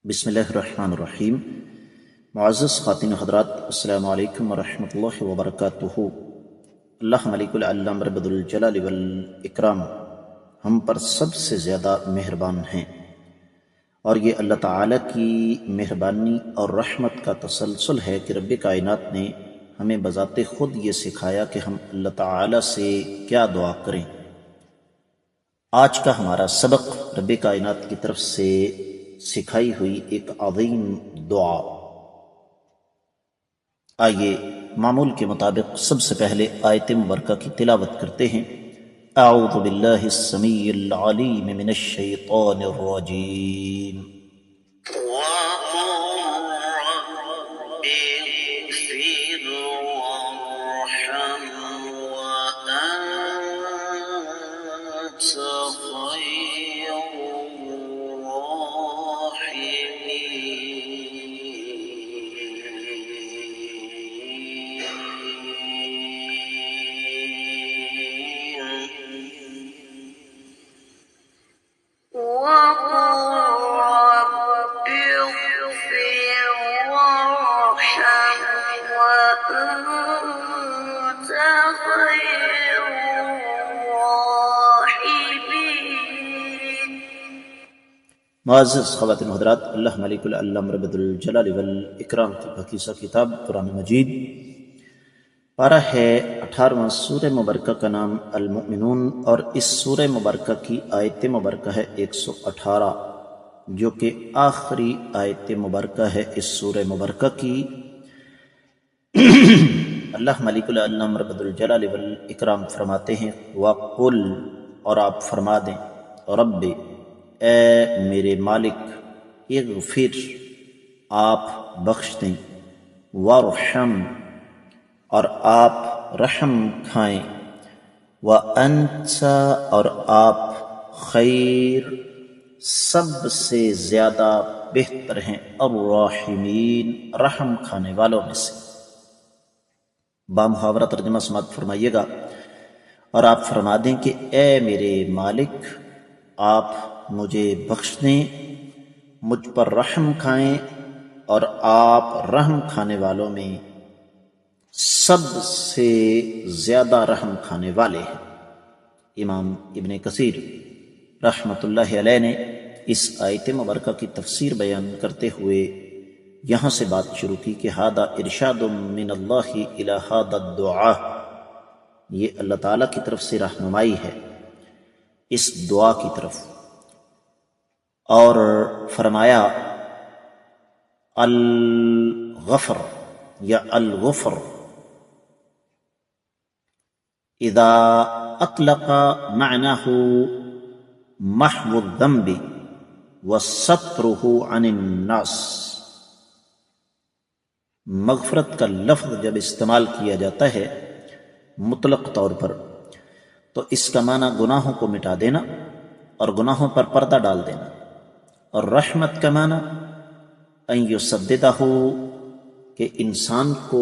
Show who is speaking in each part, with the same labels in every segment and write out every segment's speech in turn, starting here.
Speaker 1: بسم اللہ الرحمن الرحیم۔ معزز خواتین و حضرات، السلام علیکم ورحمۃ اللہ وبرکاتہ۔ اللہ ملک العلم رب الجلال والاکرام ہم پر سب سے زیادہ مہربان ہیں، اور یہ اللہ تعالیٰ کی مہربانی اور رحمت کا تسلسل ہے کہ رب کائنات نے ہمیں بذات خود یہ سکھایا کہ ہم اللہ تعالیٰ سے کیا دعا کریں۔ آج کا ہمارا سبق رب کائنات کی طرف سے سکھائی ہوئی ایک عظیم دعا۔ آئیے معمول کے مطابق سب سے پہلے آیت مبارکہ کی تلاوت کرتے ہیں۔ اعوذ باللہ السمیع العلیم من الشیطان الرجیم۔ معزز خواتین و حضرات، اللہ ملک العلم رب الجلال والاکرام کی پاکیزہ کتاب قرآن مجید پارہ ہے 18واں سورہ مبارکہ کا نام المؤمنون، اور اس سورہ مبارکہ کی آیت مبارکہ ہے 118، جو کہ آخری آیت مبارکہ ہے اس سورہ مبارکہ کی۔ اللہ ملک العلم رب الجلال والاکرام فرماتے ہیں وَقُلْ، اور آپ فرما دیں، رب، اے میرے مالک، اغفر، آپ بخش دیں، وارحم، اور آپ رحم کھائیں، وانت، اور آپ خیر، سب سے زیادہ بہتر ہیں، الراحمین، رحم کھانے والوں میں سے۔ بامحاورہ ترجمہ سماعت فرمائیے گا، اور آپ فرما دیں کہ اے میرے مالک، آپ مجھے بخش دیں، مجھ پر رحم کھائیں، اور آپ رحم کھانے والوں میں سب سے زیادہ رحم کھانے والے ہیں۔ امام ابن کثیر رحمۃ اللہ علیہ نے اس آیت مبارکہ کی تفسیر بیان کرتے ہوئے یہاں سے بات شروع کی کہ ھذا ارشاد من اللہ الی ھذا الدعاء، یہ اللہ تعالیٰ کی طرف سے رہنمائی ہے اس دعا کی طرف، اور فرمایا الغفر یا الغفر اذا اطلق معناه محو الذنب وستره عن الناس۔ مغفرت کا لفظ جب استعمال کیا جاتا ہے مطلق طور پر، تو اس کا معنی گناہوں کو مٹا دینا اور گناہوں پر پردہ ڈال دینا، اور رحمت کا معنی ان یسددہ، کہ انسان کو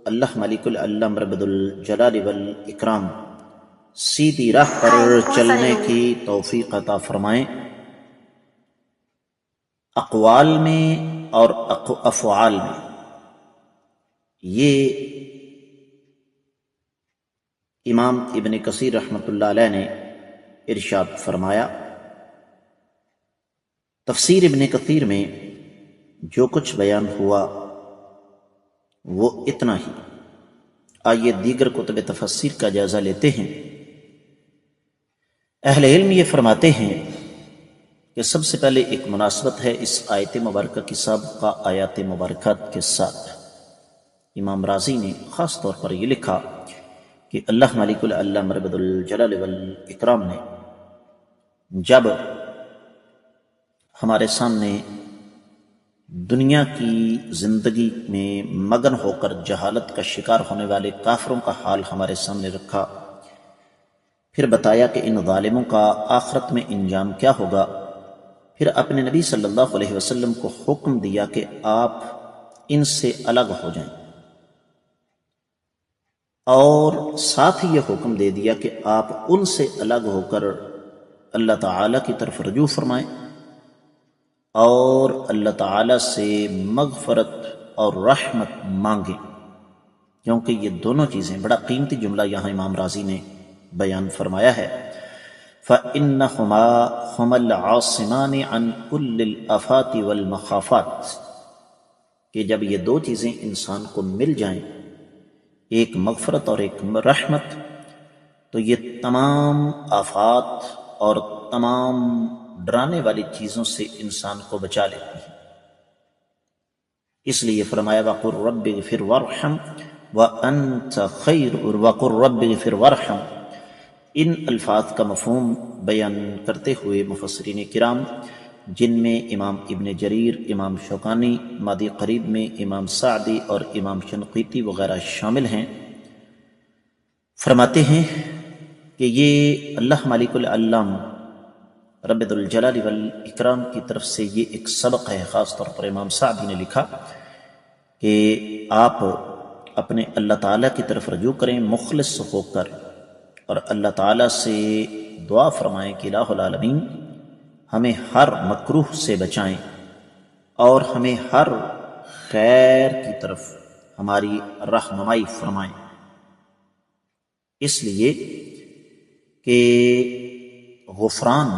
Speaker 1: اللہ ملک العلم رب الجلال والاکرام سیدھی راہ پر چلنے کی توفیق عطا فرمائیں، اقوال میں اور افعال میں۔ یہ امام ابن کثیر رحمۃ اللہ علیہ نے ارشاد فرمایا۔ تفسیر ابن کثیر میں جو کچھ بیان ہوا وہ اتنا ہی۔ آئیے دیگر کتب تفسیر کا جائزہ لیتے ہیں۔ اہل علم یہ فرماتے ہیں کہ سب سے پہلے ایک مناسبت ہے اس آیت مبارکہ کی سابقہ آیات مبارکات کے ساتھ۔ امام رازی نے خاص طور پر یہ لکھا کہ اللہ ملک العلم رب الجلال والاکرام نے جب ہمارے سامنے دنیا کی زندگی میں مگن ہو کر جہالت کا شکار ہونے والے کافروں کا حال ہمارے سامنے رکھا، پھر بتایا کہ ان ظالموں کا آخرت میں انجام کیا ہوگا، پھر اپنے نبی صلی اللہ علیہ وسلم کو حکم دیا کہ آپ ان سے الگ ہو جائیں، اور ساتھ ہی یہ حکم دے دیا کہ آپ ان سے الگ ہو کر اللہ تعالیٰ کی طرف رجوع فرمائیں اور اللہ تعالیٰ سے مغفرت اور رحمت مانگیں، کیونکہ یہ دونوں چیزیں، بڑا قیمتی جملہ یہاں امام رازی نے بیان فرمایا ہے، فَإِنَّهُمَا هُمَا الْعَاصِمَانِ عَنْ كُلِّ الْآفَاتِ وَالْمَخَافَاتِ، کہ جب یہ دو چیزیں انسان کو مل جائیں، ایک مغفرت اور ایک رحمت، تو یہ تمام آفات اور تمام ڈرانے والی چیزوں سے انسان کو بچا لیتی ہیں۔ اس لیے فرمایا وَقُلْ رَبِّ اغْفِرْ وَارْحَمْ وَأَنْتَ خَيْرُ وَقُلْ رَبِّ اغْفِرْ وَارْحَمْ، ان الفاظ کا مفہوم بیان کرتے ہوئے مفسرین کرام، جن میں امام ابن جریر، امام شوکانی، مادی قریب میں امام سعدی اور امام شنقیطی وغیرہ شامل ہیں، فرماتے ہیں کہ یہ اللہ مالک العلام رب ذوالجلال والاکرام کی طرف سے یہ ایک سبق ہے۔ خاص طور پر امام سعدی نے لکھا کہ آپ اپنے اللہ تعالیٰ کی طرف رجوع کریں مخلص ہو کر، اور اللہ تعالیٰ سے دعا فرمائیں کہ الہ العالمین ہمیں ہر مکروہ سے بچائیں اور ہمیں ہر خیر کی طرف ہماری رہنمائی فرمائیں، اس لیے کہ غفران،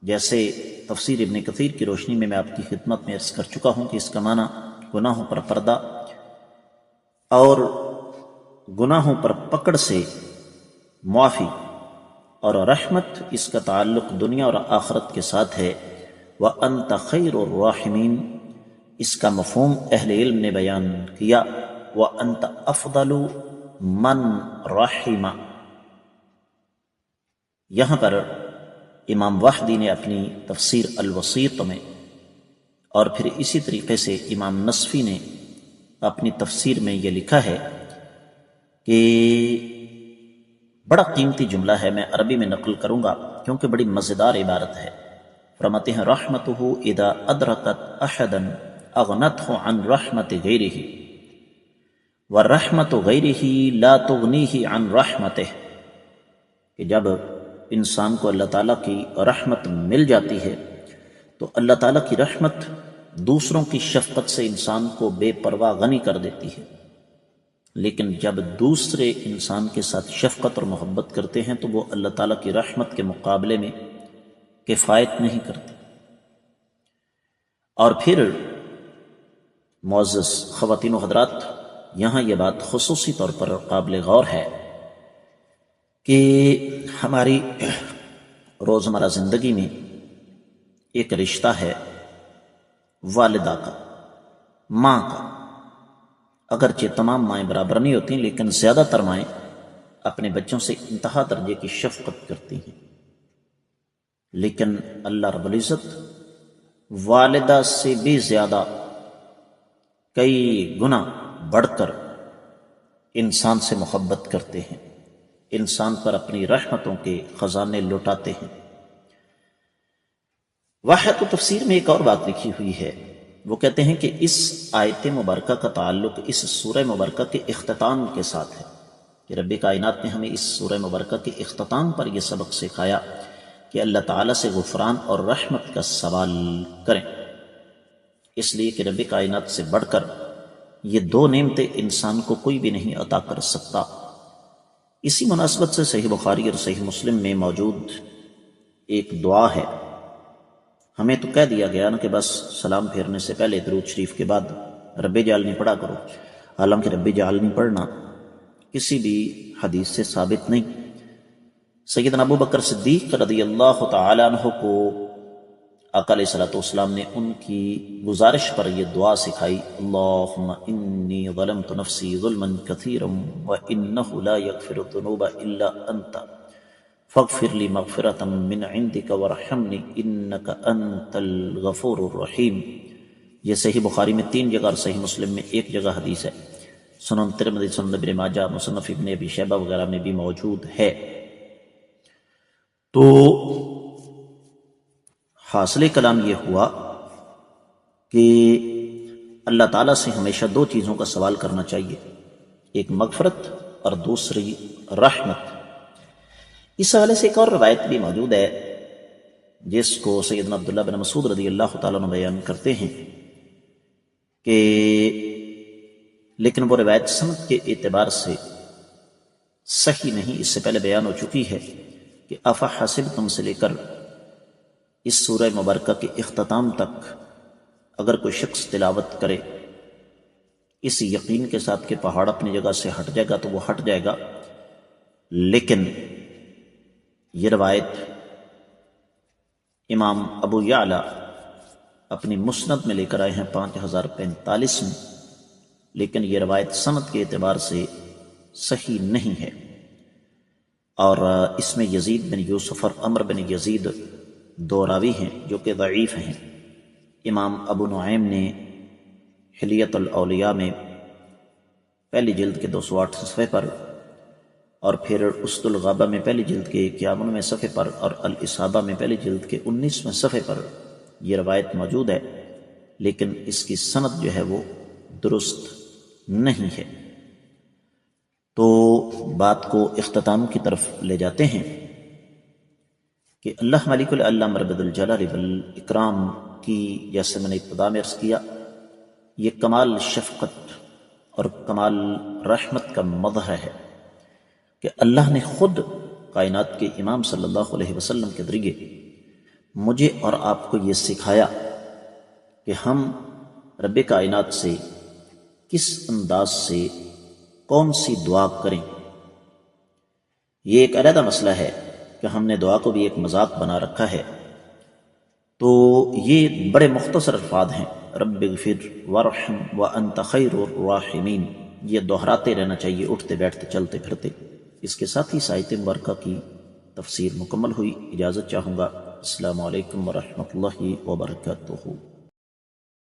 Speaker 1: جیسے تفسیر ابن کثیر کی روشنی میں آپ کی خدمت میں عرض کر چکا ہوں کہ اس کا معنی گناہوں پر پردہ اور گناہوں پر پکڑ سے معافی، اور رحمت اس کا تعلق دنیا اور آخرت کے ساتھ ہے۔ وَأَنْتَ خَيْرُ الرَّاحِمِينَ، اس کا مفہوم اہل علم نے بیان کیا، وَأَنْتَ أَفْضَلُ مَنْ رَحِمَ۔ یہاں پر امام وحدی نے اپنی تفسیر الوسیط میں، اور پھر اسی طریقے سے امام نصفی نے اپنی تفسیر میں یہ لکھا ہے کہ بڑا قیمتی جملہ ہے، میں عربی میں نقل کروں گا کیونکہ بڑی مزیدار عبارت ہے۔ فرماتے ہیں رحمتہ اذا ادرکت احدا اغنته عن رحمت غیرہ ورحمت غیرہ لا تغنیہ عن رحمتہ، کہ جب انسان کو اللہ تعالیٰ کی رحمت مل جاتی ہے تو اللہ تعالیٰ کی رحمت دوسروں کی شفقت سے انسان کو بے پرواہ غنی کر دیتی ہے، لیکن جب دوسرے انسان کے ساتھ شفقت اور محبت کرتے ہیں تو وہ اللہ تعالیٰ کی رحمت کے مقابلے میں کفایت نہیں کرتی۔ اور پھر معزز خواتین و حضرات، یہاں یہ بات خصوصی طور پر قابل غور ہے کہ ہماری روزمرہ زندگی میں ایک رشتہ ہے والدہ کا، ماں کا۔ اگرچہ تمام مائیں برابر نہیں ہوتی، لیکن زیادہ تر مائیں اپنے بچوں سے انتہا درجے کی شفقت کرتی ہیں، لیکن اللہ رب العزت والدہ سے بھی زیادہ کئی گنا بڑھ کر انسان سے محبت کرتے ہیں، انسان پر اپنی رحمتوں کے خزانے لوٹاتے ہیں۔ واحد و تفسیر میں ایک اور بات لکھی ہوئی ہے، وہ کہتے ہیں کہ اس آیت مبارکہ کا تعلق اس سورہ مبارکہ کے اختتام کے ساتھ ہے، کہ رب کائنات نے ہمیں اس سورہ مبارکہ کے اختتام پر یہ سبق سکھایا کہ اللہ تعالیٰ سے غفران اور رحمت کا سوال کریں، اس لیے کہ رب کائنات سے بڑھ کر یہ دو نعمتیں انسان کو کوئی بھی نہیں عطا کر سکتا۔ اسی مناسبت سے صحیح بخاری اور صحیح مسلم میں موجود ایک دعا ہے۔ ہمیں تو کہہ دیا گیا نا کہ بس سلام پھیرنے سے پہلے درود شریف کے بعد رب جعلنی پڑھا کرو، حالانکہ رب جعلنی پڑھنا کسی بھی حدیث سے ثابت نہیں۔ سیدنا ابو بکر صدیق رضی اللہ تعالی عنہ کو آقا علیہ الصلوۃ والسلام نے ان کی گزارش پر یہ دعا سکھائی، اللہم انی ظلمت نفسی ظلما کثیرا وانہ لا یغفر الذنوب الا انت فاغفر لی مغفرۃ من عندک وارحمنی انک انت الغفور الرحیم۔ یہ صحیح بخاری میں 3 جگہ اور صحیح مسلم میں 1 جگہ حدیث ہے، سنن ترمذی، سنن ابن ماجہ، مصنف ابن ابی شیبہ وغیرہ میں بھی موجود ہے۔ تو حاصل کلام یہ ہوا کہ اللہ تعالیٰ سے ہمیشہ 2 چیزوں کا سوال کرنا چاہیے، ایک مغفرت اور دوسری رحمت۔ اس حوالے سے ایک اور روایت بھی موجود ہے، جس کو سیدنا عبداللہ بن مسعود رضی اللہ تعالیٰ عنہ بیان کرتے ہیں کہ لیکن وہ روایت سند کے اعتبار سے صحیح نہیں، اس سے پہلے بیان ہو چکی ہے کہ افحسبتم سے لے کر اس سورہ مبارکہ کے اختتام تک اگر کوئی شخص تلاوت کرے اس یقین کے ساتھ کہ پہاڑ اپنی جگہ سے ہٹ جائے گا تو وہ ہٹ جائے گا، لیکن یہ روایت امام ابو یعلا اپنی مسند میں لے کر آئے ہیں 5045 میں، لیکن یہ روایت سند کے اعتبار سے صحیح نہیں ہے، اور اس میں یزید بن یوسف اور عمر بن یزید دو راوی ہیں جو کہ ضعیف ہیں۔ امام ابو نعیم نے حلیت الاولیاء میں پہلی جلد کے 208 صفحے پر، اور پھر اسد الغابہ میں پہلی جلد کے 51ویں صفحے پر، اور الاصابہ میں پہلی جلد کے 19ویں صفحے پر یہ روایت موجود ہے، لیکن اس کی سند جو ہے وہ درست نہیں ہے۔ تو بات کو اختتام کی طرف لے جاتے ہیں کہ اللہ ملک الاعلی رب الجلال والاکرام کی، جیسے میں نے ابتدا میں عرض کیا، یہ کمال شفقت اور کمال رحمت کا مظہر ہے کہ اللہ نے خود کائنات کے امام صلی اللہ علیہ وسلم کے ذریعے مجھے اور آپ کو یہ سکھایا کہ ہم رب کائنات سے کس انداز سے کون سی دعا کریں۔ یہ ایک علیحدہ مسئلہ ہے کہ ہم نے دعا کو بھی ایک مذاق بنا رکھا ہے، تو یہ بڑے مختصر الفاظ ہیں، رب اغفر وارحم وانت خیر الراحمین، یہ دہراتے رہنا چاہیے اٹھتے بیٹھتے چلتے پھرتے۔ اس کے ساتھ ہی آیت مبارکہ کی تفسیر مکمل ہوئی۔ اجازت چاہوں گا۔ السلام علیکم ورحمۃ اللہ وبرکاتہ۔